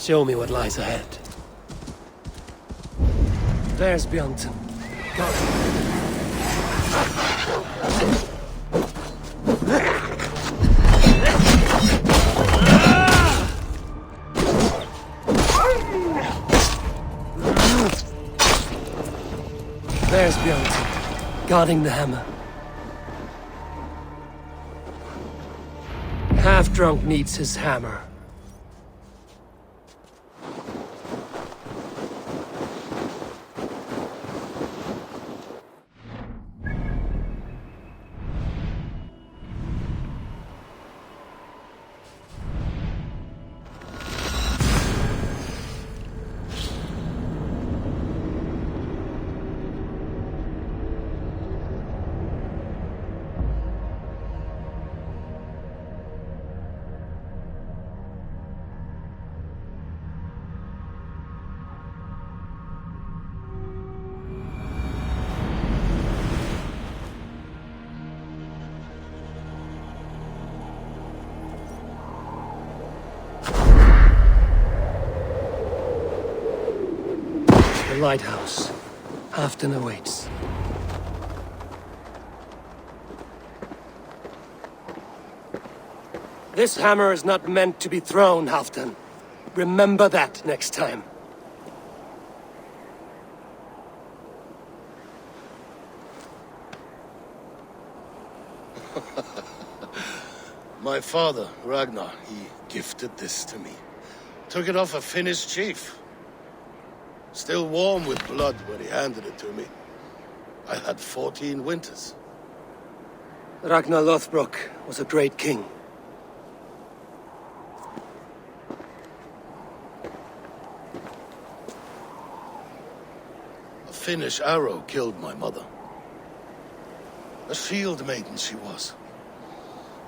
Show me what lies ahead. There's Bjornson. Got it. There's Bjornson, guarding the hammer. Half-drunk needs his hammer. The lighthouse. Halfton awaits. This hammer is not meant to be thrown, Halfton. Remember that next time. My father, Ragnar, he gifted this to me. Took it off a Finnish chief. Still warm with blood when he handed it to me. I had 14 winters. Ragnar Lothbrok was a great king. A Finnish arrow killed my mother. A shield maiden she was.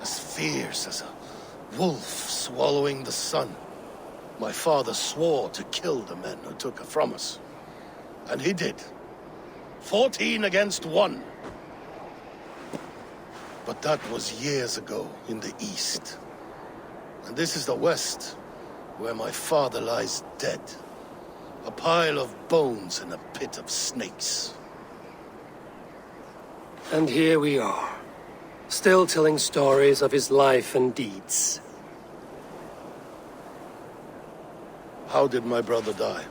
As fierce as a wolf swallowing the sun. My father swore to kill the men who took her from us. And he did. 14 against 1. But that was years ago in the east. And this is the west, where my father lies dead. A pile of bones in a pit of snakes. And here we are, still telling stories of his life and deeds. How did my brother die?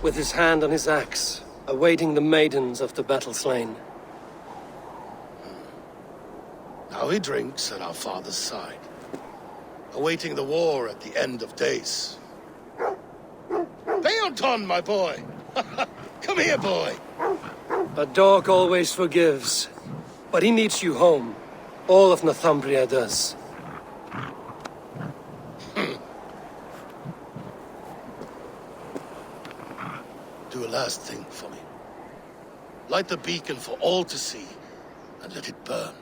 With his hand on his axe, awaiting the maidens of the battle slain. Now he drinks at our father's side, awaiting the war at the end of days. Beonton, my boy! Come here, boy! A dog always forgives, but he needs you home. All of Northumbria does. Do a last thing for me. Light the beacon for all to see, and let it burn.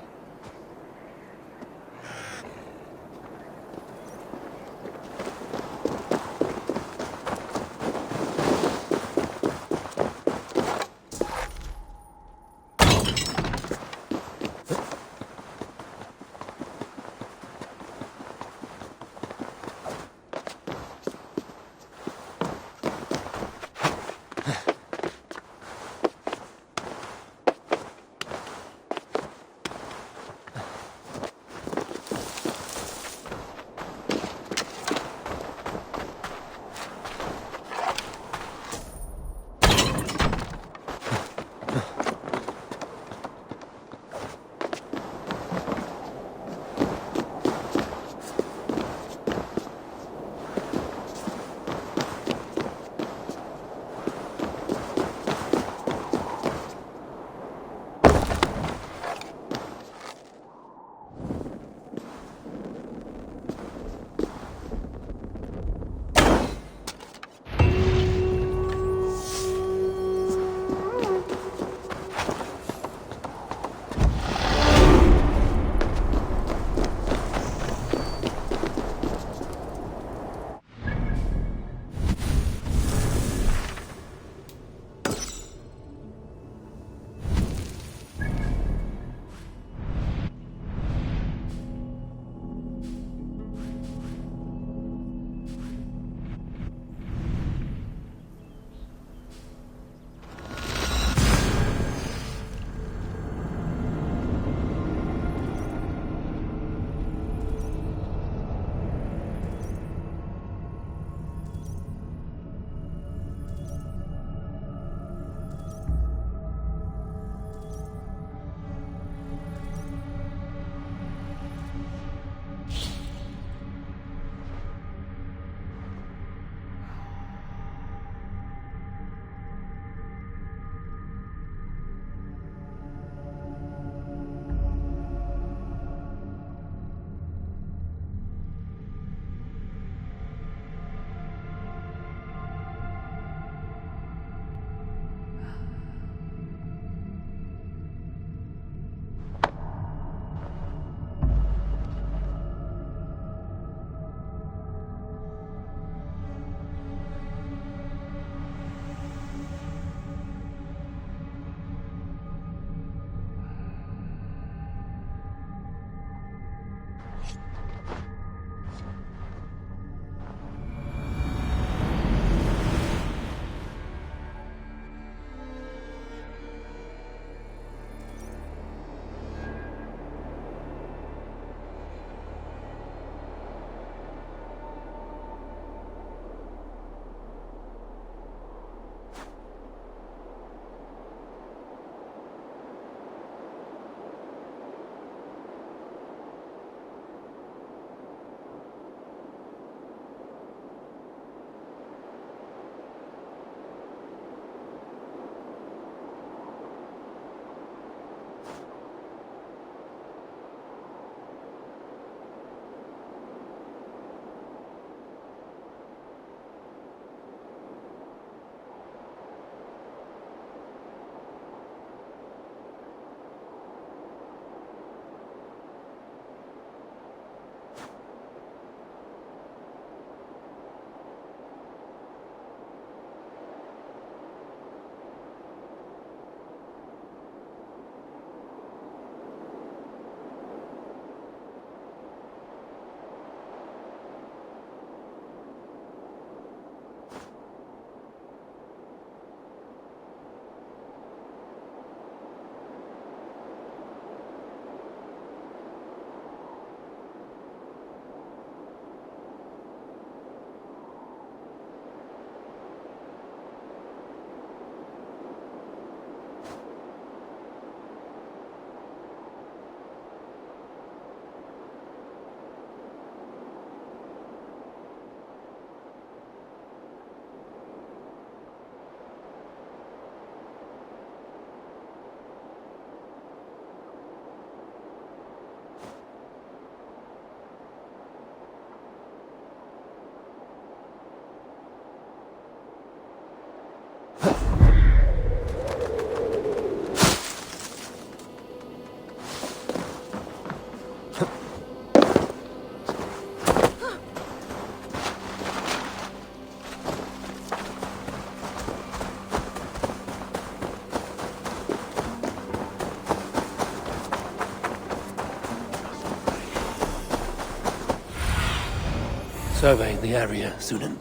Survey the area, Sunan.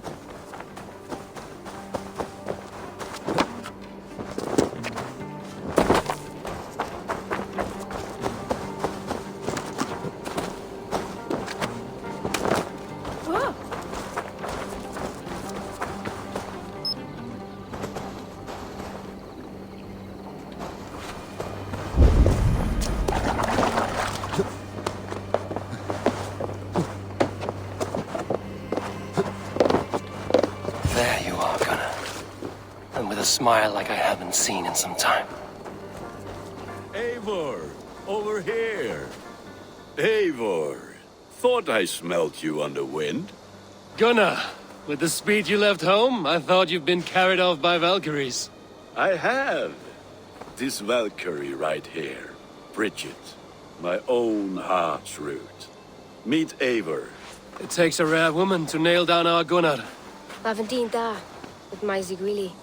There you are, Gunnar. And with a smile like I haven't seen in some time. Eivor, over here. Eivor, thought I smelt you on the wind. Gunnar, with the speed you left home, I thought you'd been carried off by Valkyries. I have. This Valkyrie right here, Bridget, my own heart's root. Meet Eivor. It takes a rare woman to nail down our Gunnar. Lavendine da, with Maisy Greeley.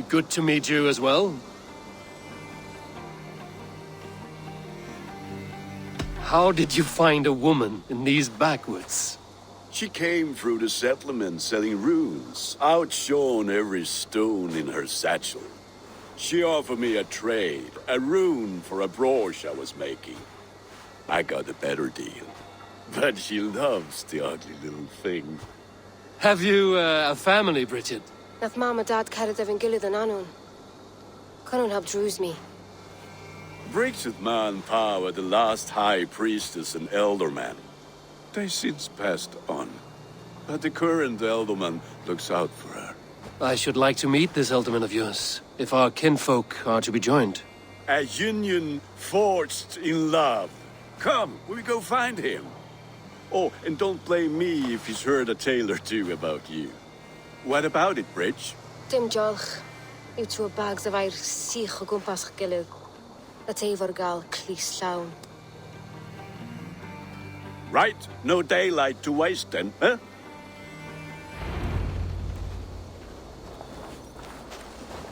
Good to meet you as well. How did you find a woman in these backwoods? She came through the settlement selling runes, outshone every stone in her satchel. She offered me a trade, a rune for a brooch I was making. I got a better deal. But she loves the ugly little thing. Have you a family, Bridget? Nath Mom and Dad carried Devin Gillid and Anun. Couldn't help drews me. Bridget Man Power, the last high priestess and elderman. They since passed on. But the current elderman looks out for her. I should like to meet this elderman of yours, if our kinfolk are to be joined. A union forged in love. Come, we go find him. Oh, and don't blame me if he's heard a tale or two about you. What about it, Bridge? Dim Jolch. You two bags of air sich o gwmpas Gillid. That's Eivor gal clis llawn. Right, no daylight to waste then, huh?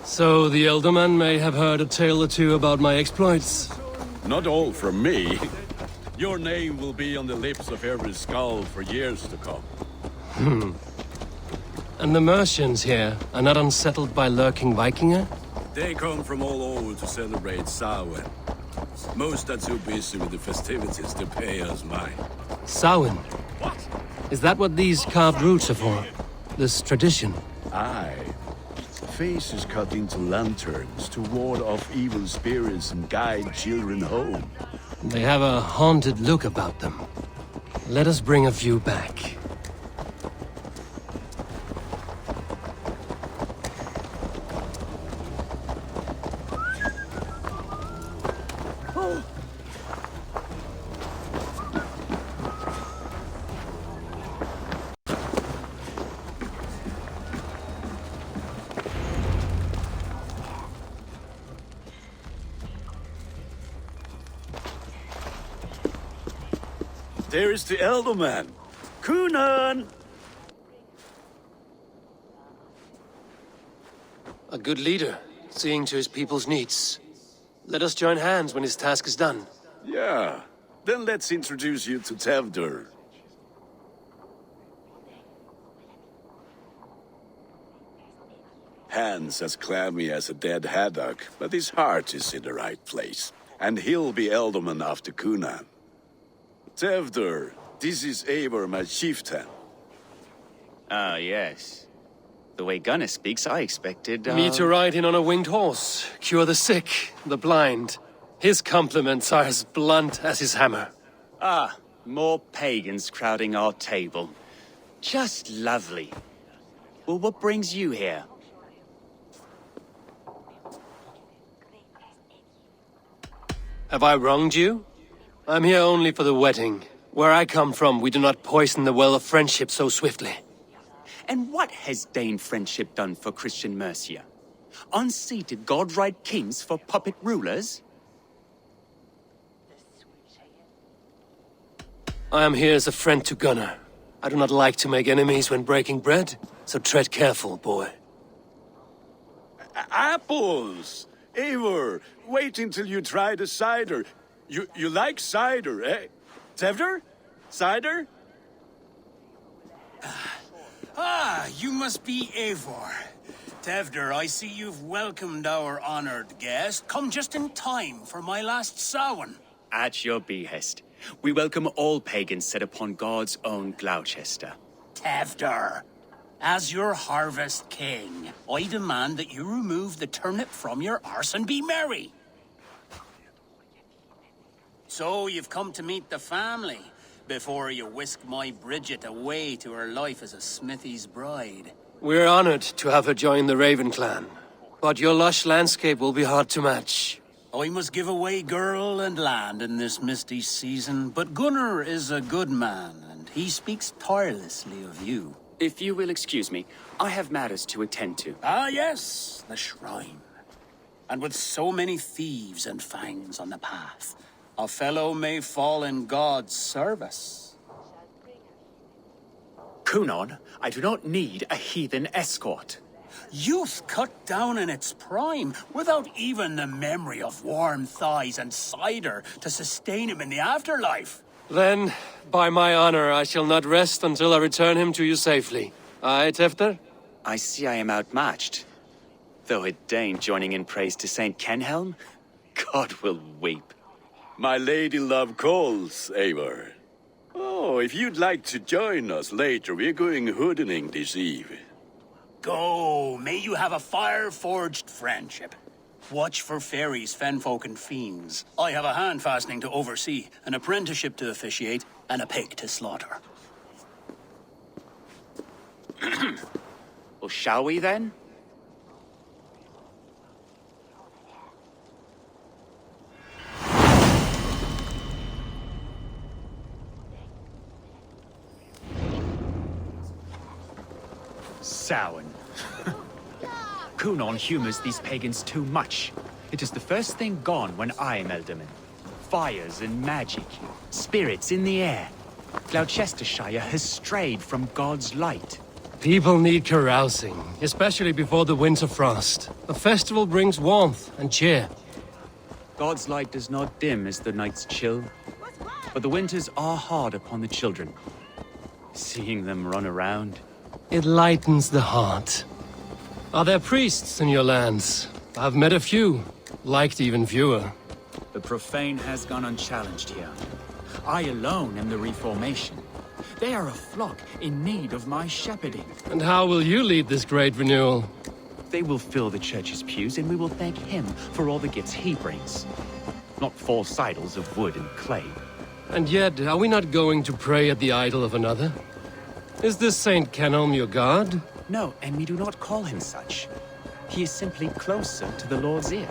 So the elderman may have heard a tale or two about my exploits. Not all from me. Your name will be on the lips of every skull for years to come. And the Mercians here are not unsettled by lurking Vikinger? They come from all over to celebrate Samhain. Most are too busy with the festivities to pay us mind. Samhain? What? Is that what these carved roots are for? This tradition? Aye. Faces cut into lanterns to ward off evil spirits and guide children home. They have a haunted look about them. Let us bring a few back. There is the elderman. Kunan! A good leader, seeing to his people's needs. Let us join hands when his task is done. Yeah. Then let's introduce you to Tevdur. Hands as clammy as a dead haddock, but his heart is in the right place. And he'll be elderman after Kunan. Tevdur, this is Eivor, my chieftain. Ah, yes. The way Gunnar speaks, I expected, Me to ride in on a winged horse, cure the sick, the blind. His compliments are as blunt as his hammer. Ah, more pagans crowding our table. Just lovely. Well, what brings you here? Have I wronged you? I'm here only for the wedding. Where I come from, we do not poison the well of friendship so swiftly. And what has Dane friendship done for Christian Mercia? Unseated god-right kings for puppet rulers? I am here as a friend to Gunnar. I do not like to make enemies when breaking bread, so tread careful, boy. Apples! Eivor, wait until you try the cider. You like cider, eh? Tevdur? Cider? Ah, you must be Eivor. Tevder, I see you've welcomed our honored guest. Come just in time for my last Samhain. At your behest. We welcome all pagans set upon God's own Gloucester. Tevder, as your harvest king, I demand that you remove the turnip from your arse and be merry. So you've come to meet the family before you whisk my Bridget away to her life as a smithy's bride. We're honored to have her join the Raven clan, but your lush landscape will be hard to match. I must give away girl and land in this misty season, but Gunnar is a good man, and he speaks tirelessly of you. If you will excuse me, I have matters to attend to. Ah, yes, the shrine. And with so many thieves and fangs on the path, a fellow may fall in God's service. Kunon, I do not need a heathen escort. Youth cut down in its prime, without even the memory of warm thighs and cider to sustain him in the afterlife. Then, by my honor, I shall not rest until I return him to you safely. Aye, Tefter? I see I am outmatched. Though a Dane joining in praise to Saint Kenhelm, God will weep. My lady love calls, Eivor. Oh, if you'd like to join us later, we're going hoodening this eve. Go, may you have a fire-forged friendship. Watch for fairies, fenfolk, and fiends. I have a hand fastening to oversee, an apprenticeship to officiate, and a pig to slaughter. Well, shall we then? Samhain. Kunon humors these pagans too much. It is the first thing gone when I am Elderman. Fires and magic, spirits in the air. Gloucestershire has strayed from God's light. People need carousing, especially before the winter frost. A festival brings warmth and cheer. God's light does not dim as the nights chill, but the winters are hard upon the children. Seeing them run around, It lightens the heart. Are there priests in your lands? I've met a few, liked even fewer. the profane has gone unchallenged here. I alone am the Reformation. They are a flock in need of my shepherding. And how will you lead this great renewal? They will fill the church's pews, and we will thank him for all the gifts he brings. Not false idols of wood and clay. And yet, are we not going to pray at the idol of another? Is this Saint Kenelm your god? No, and we do not call him such. He is simply closer to the Lord's ear.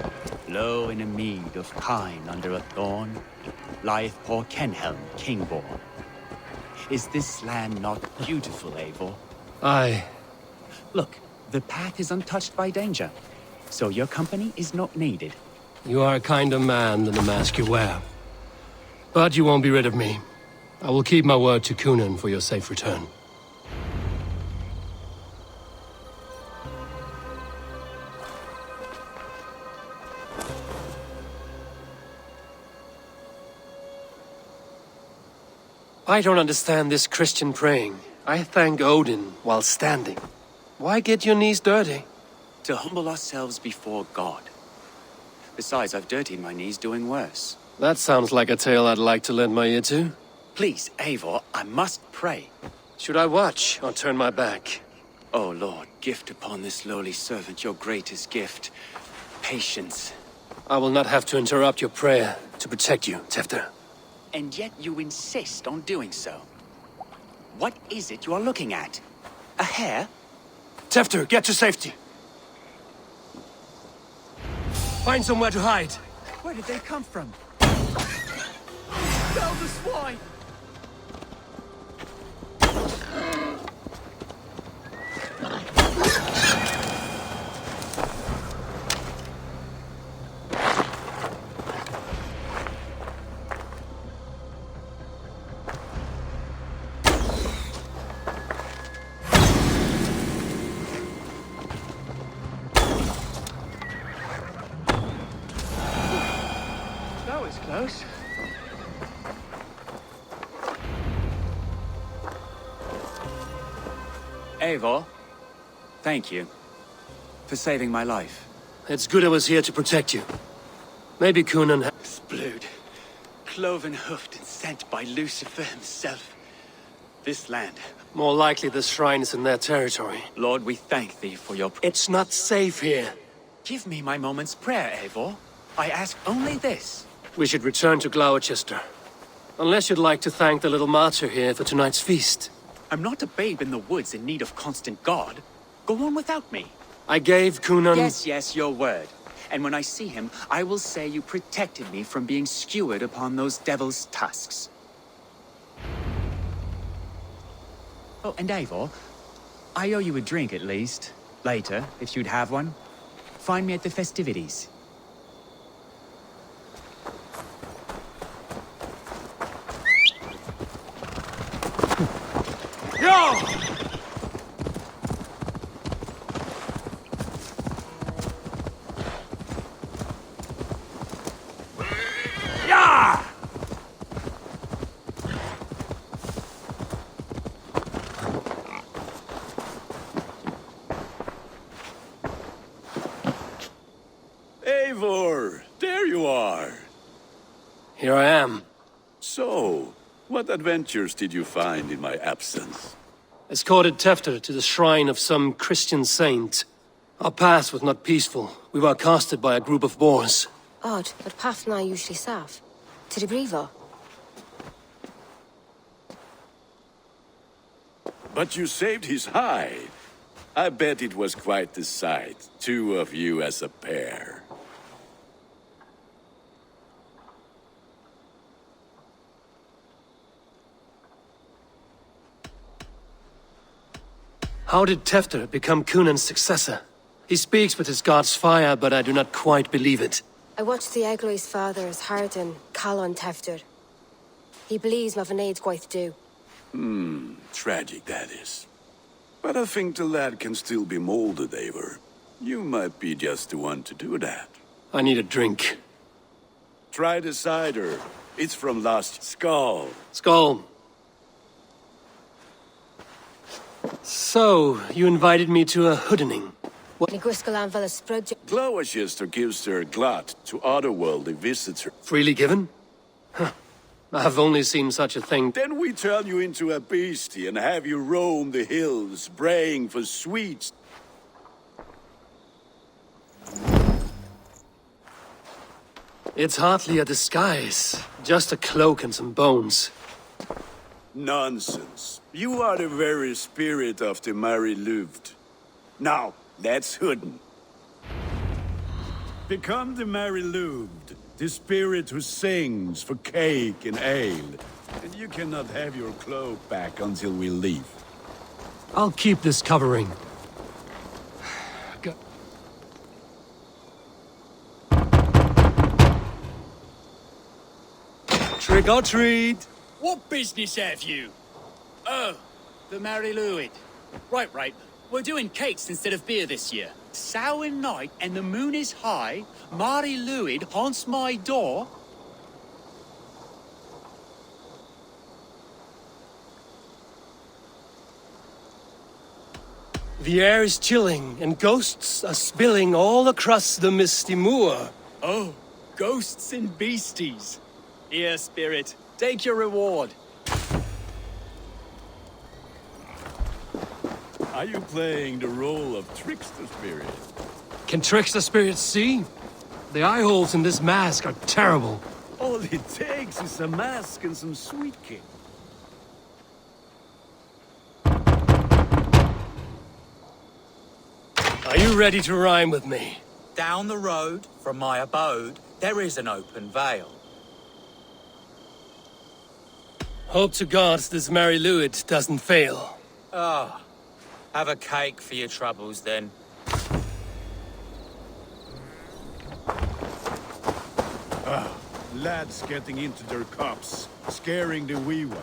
Lo, in a mead of kine under a thorn, lieth poor Kenhelm, king-born. Is this land not beautiful, Eivor? Aye. Look, the path is untouched by danger, so your company is not needed. You are a kinder man than the mask you wear. But you won't be rid of me. I will keep my word to Kunan for your safe return. I don't understand this Christian praying. I thank Odin while standing. Why get your knees dirty? To humble ourselves before God. Besides, I've dirtied my knees doing worse. That sounds like a tale I'd like to lend my ear to. Please, Eivor, I must pray. Should I watch or turn my back? O Lord, gift upon this lowly servant your greatest gift. Patience. I will not have to interrupt your prayer to protect you, Tefter. And yet you insist on doing so. What is it you are looking at? A hare? Tefter, get to safety. Find somewhere to hide. Where did they come from? Down the swine! That was close. Eivor, thank you for saving my life. It's good I was here to protect you. Maybe Coonan Blood, cloven hoofed and sent by Lucifer himself. This land. More likely the shrine is in their territory. Lord, we thank thee for your... It's not safe here. Give me my moment's prayer, Eivor. I ask only this. We should return to Gloucester. Unless you'd like to thank the little martyr here for tonight's feast. I'm not a babe in the woods in need of constant guard. Go on without me. I gave Coonan... Yes, your word. And when I see him, I will say you protected me from being skewered upon those devil's tusks. Oh, and Eivor, I owe you a drink at least. Later, if you'd have one. Find me at the festivities. Eivor, there you are. Here I am. So, what adventures did you find in my absence? Escorted Tefter to the shrine of some Christian saint. Our path was not peaceful. We were accosted by a group of boars. Odd, but path na usually safe. To the brievo. But you saved his hide. I bet it was quite the sight, two of you as a pair. How did Tefter become Coonan's successor? He speaks with his god's fire, but I do not quite believe it. I watched the Egloi's father as Harden Calon Tefter. He believes Mavanaid's quite do. Tragic, that is. But I think the lad can still be molded, Eivor. You might be just the one to do that. I need a drink. Try the cider. It's from Lost Skull. Skull. So, you invited me to a hoodening. Ni gwisgalan fel ysbryd. Gloucester gives their glut to otherworldly visitors. Freely given? Huh. I've only seen such a thing. Then we turn you into a beastie and have you roam the hills, braying for sweets. It's hardly a disguise. Just a cloak and some bones. Nonsense. You are the very spirit of the Mary Louved. Now, let's hooden. Become the Mary Louved, the spirit who sings for cake and ale. And you cannot have your cloak back until we leave. I'll keep this covering. Go- Trick or treat! What business have you? Oh, the Mary Louid. Right. We're doing cakes instead of beer this year. Sour night and the moon is high. Mary Louid haunts my door. The air is chilling, and ghosts are spilling all across the misty moor. Oh, ghosts and beasties. Here, spirit, take your reward. Are you playing the role of trickster spirit? Can trickster spirits see? The eye holes in this mask are terrible. All it takes is a mask and some sweet cake. Are you ready to rhyme with me? Down the road from my abode, there is an open vale. Hope to God this Mary Louid doesn't fail. Ah, have a cake for your troubles then. Lads getting into their cups, scaring the wee ones.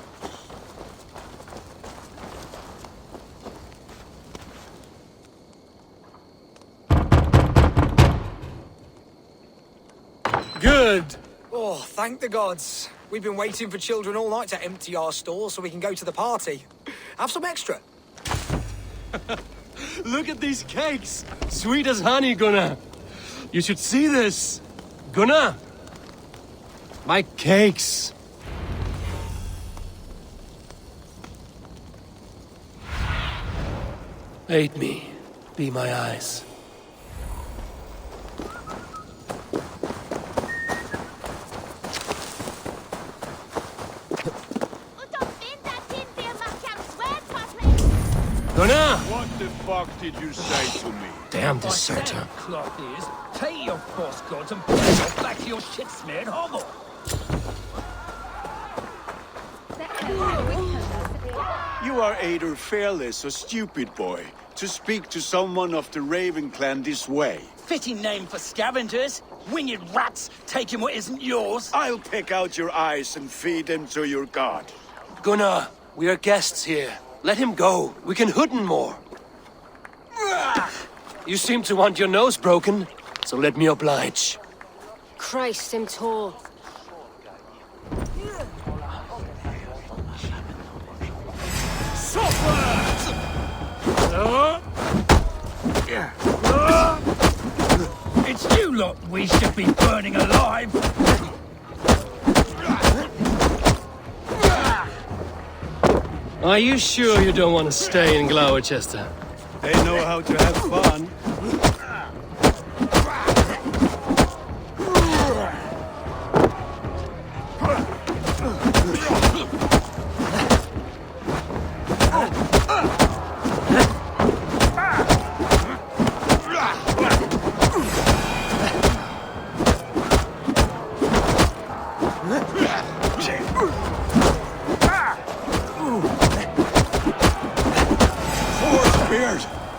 Good. Oh, thank the gods. We've been waiting for children all night to empty our stores so we can go to the party. Have some extra. Look at these cakes! Sweet as honey, Gunnar. You should see this. Gunnar! My cakes. Aid me. Be my eyes. Gunnar! What the fuck did you say to me? Damn deserter. Cloth is, take your false gods and put yourself back to your shit-smeared hovel. You are either fearless or stupid, boy, to speak to someone of the Raven clan this way. Fitting name for scavengers. Winged rats taking what isn't yours. I'll pick out your eyes and feed them to your god. Gunnar, we are guests here. Let him go. We can hooden more. You seem to want your nose broken, so let me oblige. Christ, him tall. It's you lot we should be burning alive. Are you sure you don't want to stay in Gloucester? They know how to have fun.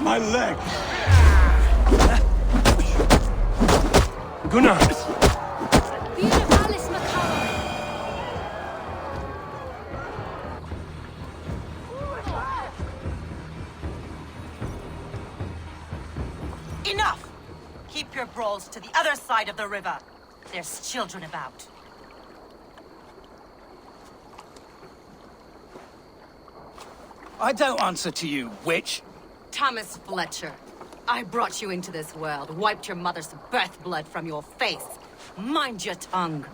My leg! Gunnar! Enough! Keep your brawls to the other side of the river. There's children about. I don't answer to you, witch. Thomas Fletcher, I brought you into this world, wiped your mother's birth blood from your face. Mind your tongue.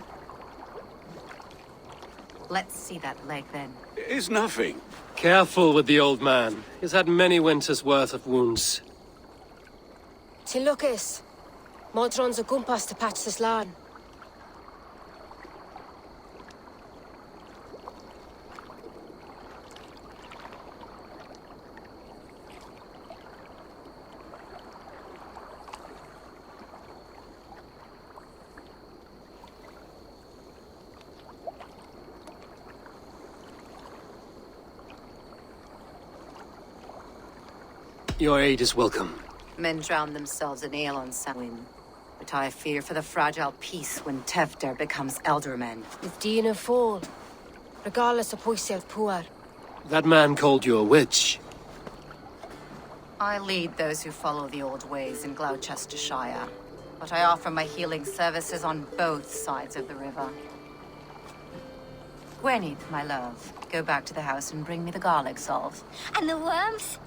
Let's see that leg, then. It's nothing. Careful with the old man. He's had many winters' worth of wounds. Tilukis. Modron's a gumpas to patch this land. Your aid is welcome. Men drown themselves in ale on Samhain, but I fear for the fragile peace when Tevder becomes eldermen. If Dina fall, regardless of Poiself Puar. That man called you a witch. I lead those who follow the old ways in Gloucestershire, but I offer my healing services on both sides of the river. Gwenny, my love, go back to the house and bring me the garlic salve. And the worms?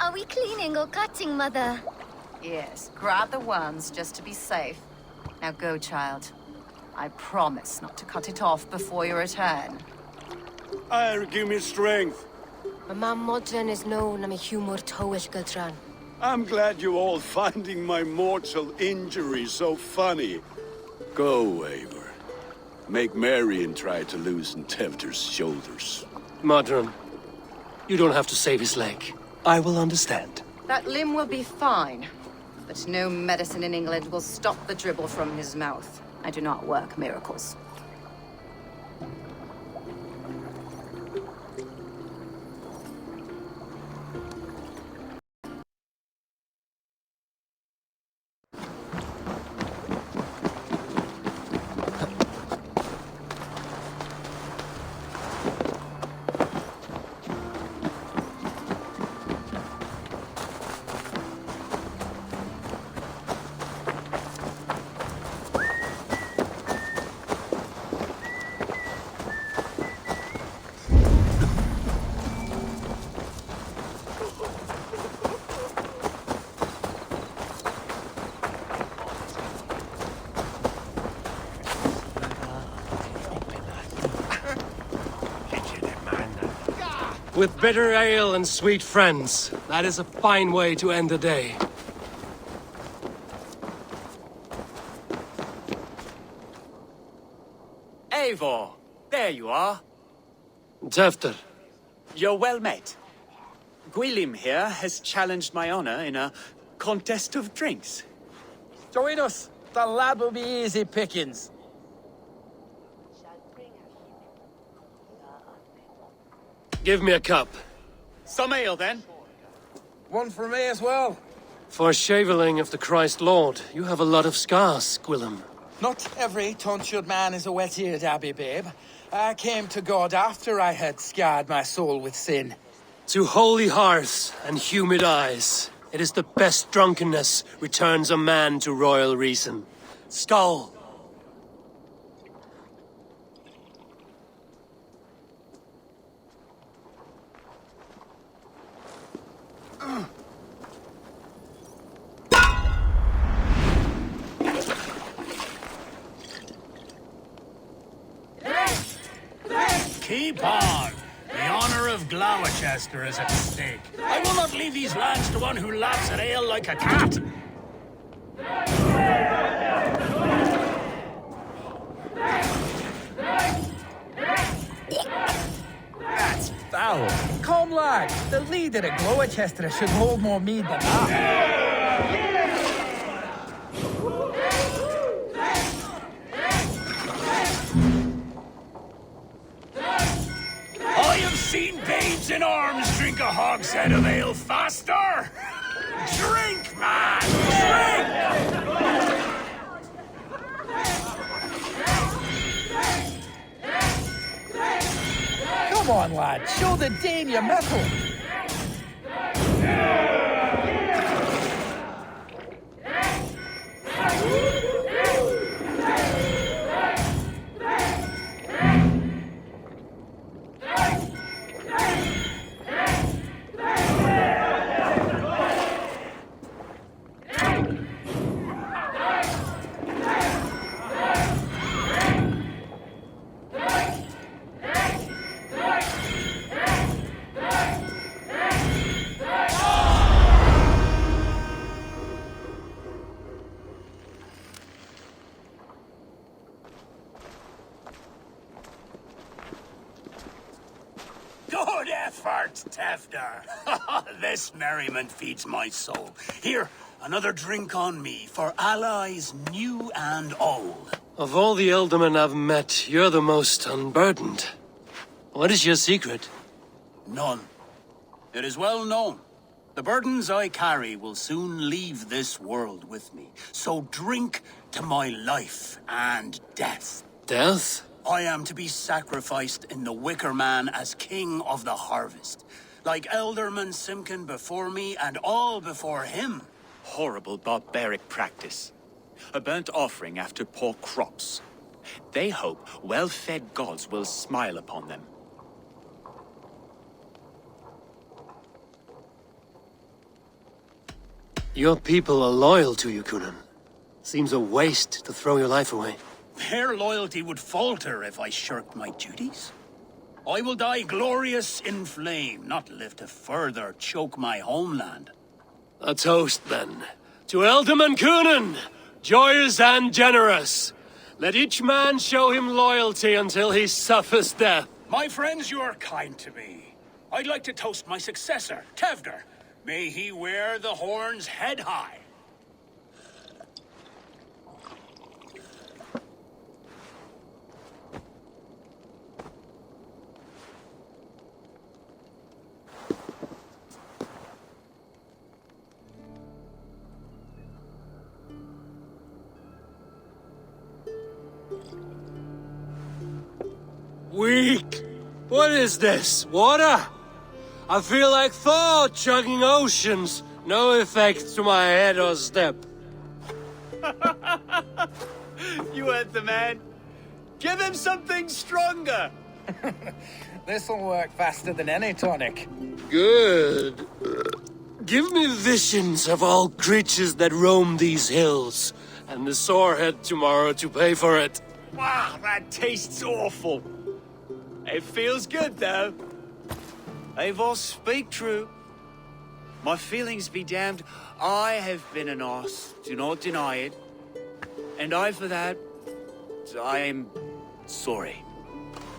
Are we cleaning or cutting, Mother? Yes, grab the worms just to be safe. Now go, child. I promise not to cut it off before your return. Give me strength. My mam Modron is known am a humor towish Gultran. I'm glad you all finding my mortal injury so funny. Go, Eivor. Make merry and try to loosen Tevder's shoulders. Modron, you don't have to save his leg. I will understand. That limb will be fine, but no medicine in England will stop the dribble from his mouth. I do not work miracles. With bitter ale and sweet friends, that is a fine way to end the day. Eivor, there you are. Tefter, You're well met. Gwilym here has challenged my honor in a contest of drinks. Join us. The lad will be easy pickings. give me a cup. Some ale, then. One for me as well. For shaveling of the Christ Lord, you have a lot of scars, Gwilym. Not every tonsured man is a wet-eared abbey, babe. I came to God after I had scarred my soul with sin. To holy hearths and humid eyes, it is the best drunkenness returns a man to royal reason. Skull! Keep on! The honor of Gloucester is at stake. I will not leave these lands to one who laughs at ale like a cat. That's foul. Come, lad. The leader of Gloucester should hold more mead than that. I have seen babes in arms drink a hogshead of ale faster! Drink, man! Drink! Come on, lad. Show the Dane your mettle. Good effort, Tefter. This merriment feeds my soul. Here, another drink on me for allies new and old. Of all the ealdormen I've met, you're the most unburdened. What is your secret? None. It is well known. The burdens I carry will soon leave this world with me. So drink to my life and death. Death? I am to be sacrificed in the Wicker Man as king of the harvest. Like Elderman Simkin before me and all before him. Horrible barbaric practice. A burnt offering after poor crops. They hope well-fed gods will smile upon them. Your people are loyal to you, Kunan. Seems a waste to throw your life away. Their loyalty would falter if I shirked my duties. I will die glorious in flame, not live to further choke my homeland. A toast, then. To Ealdorman Kunan, joyous and generous. Let each man show him loyalty until he suffers death. My friends, you are kind to me. I'd like to toast my successor, Tefter. May he wear the horns head high. Weak! What is this? Water? I feel like Thor chugging oceans. No effect to my head or step. You heard the man. Give him something stronger. This'll work faster than any tonic. Good. Give me visions of all creatures that roam these hills, and the sorehead tomorrow to pay for it. Wow, that tastes awful. It feels good, though. Eivor, speak true. My feelings be damned. I have been an ass, do not deny it. And I, for that, I am sorry.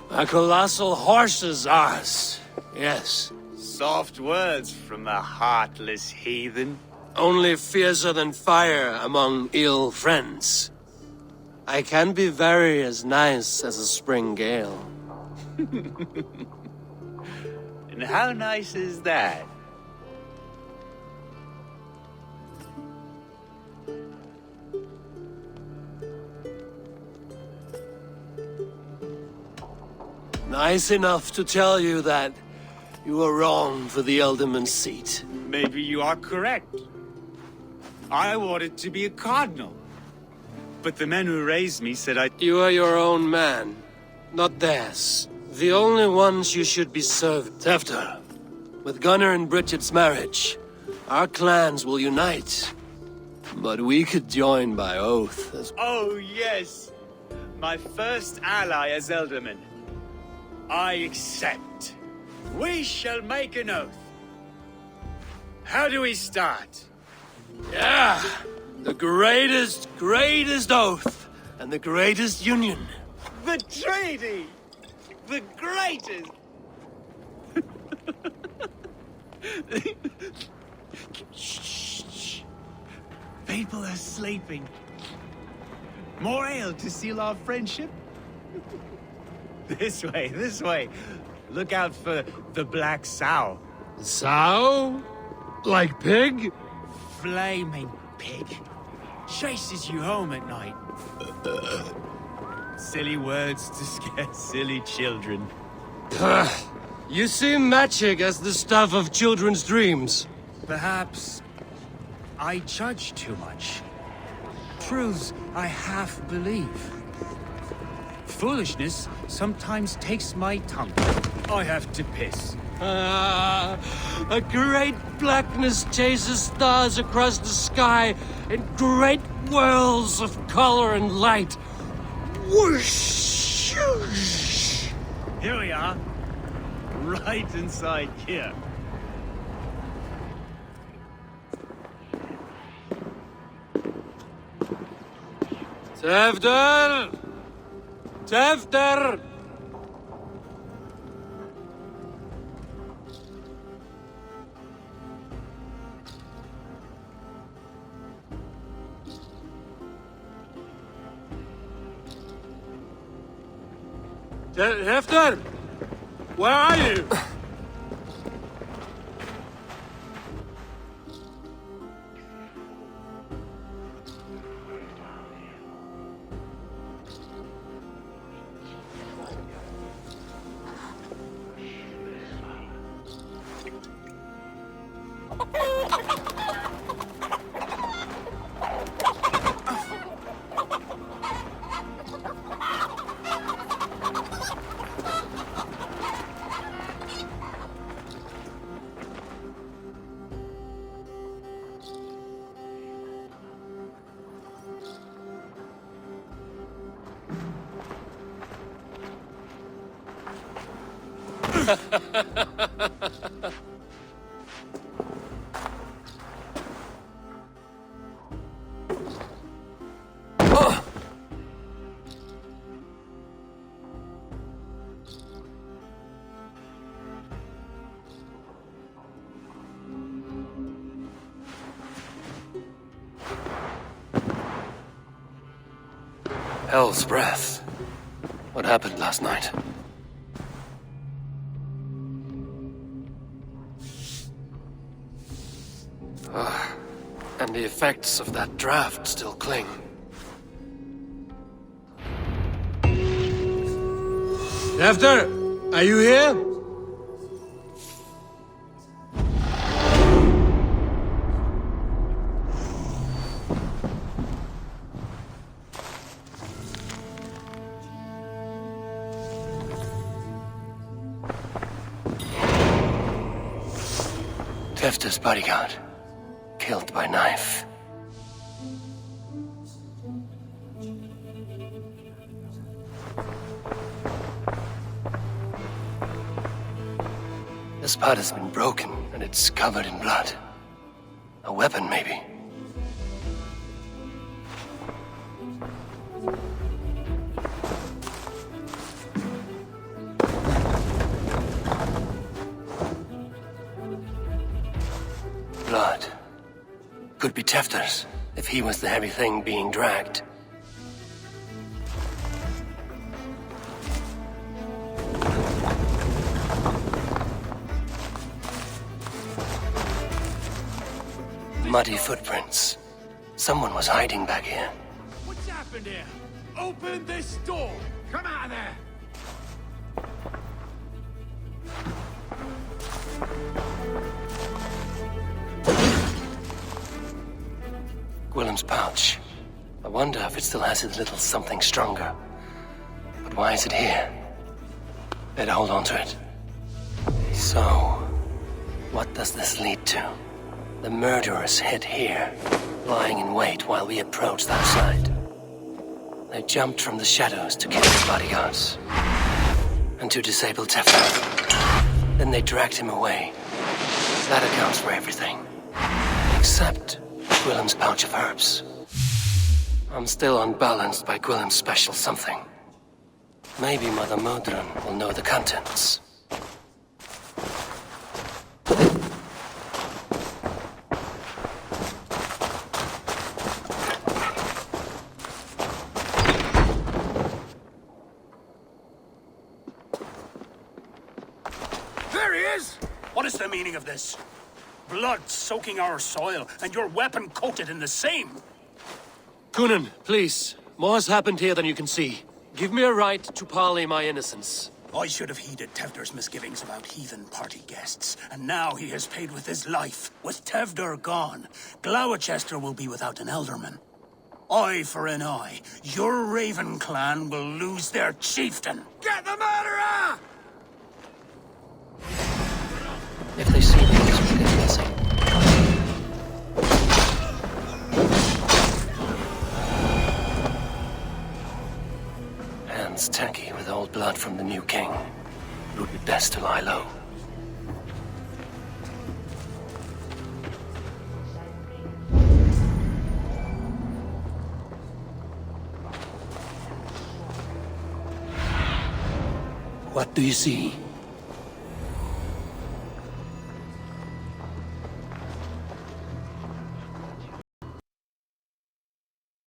A colossal horse's arse. Yes. Soft words from the heartless heathen. Only fiercer than fire among ill friends. I can be very as nice as a spring gale. And how nice is that? Nice enough to tell you that you were wrong for the Ealdorman's seat. Maybe you are correct. I wanted to be a cardinal. But the men who raised me said You are your own man, not theirs. The only ones you should be served. Tefter, with Gunnar and Bridget's marriage, our clans will unite. But we could join by oath as... Oh, yes. My first ally as Ealdorman. I accept. We shall make an oath. How do we start? Yeah! The greatest oath, and the greatest union. The treaty! The greatest! Shh. People are sleeping. More ale to seal our friendship? This way. Look out for the black sow. Sow? Like pig? Flaming pig. Chases you home at night. Silly words to scare silly children. You see magic as the stuff of children's dreams. Perhaps I judge too much. Truths I half believe. Foolishness sometimes takes my tongue. I have to piss. A great blackness chases stars across the sky in great whirls of color and light. Whoosh! Here we are. Right inside here. Tefter! Tefter! Tefter! Where are you? Hell's breath. What happened last night? And the effects of that draft still cling. Tefter, are you here? Tefter's bodyguard, killed by knife. The spot has been broken, and it's covered in blood. A weapon, maybe. Blood. Could be Tefter's, if he was the heavy thing being dragged. Muddy footprints. Someone was hiding back here. What's happened here? Open this door! Come out of there! Gwilym's pouch. I wonder if it still has his little something stronger. But why is it here? Better hold on to it. So, what does this lead to? The murderers hid here, lying in wait while we approached that side. They jumped from the shadows to kill the bodyguards. And to disable Tefter. Then they dragged him away. That accounts for everything. Except Gwilym's pouch of herbs. I'm still unbalanced by Gwilym's special something. Maybe Mother Modron will know the contents. There he is! What is the meaning of this? Blood soaking our soil, and your weapon coated in the same. Kunin, please. More has happened here than you can see. Give me a right to parley my innocence. I should have heeded Tevder's misgivings about heathen party guests, and now he has paid with his life. With Tevder gone, Gloucester will be without an elderman. Eye for an eye. Your Raven clan will lose their chieftain. Get the murderer! If they see me, this will get messy. Hands tacky with old blood from the new king. It would be best to lie low. What do you see?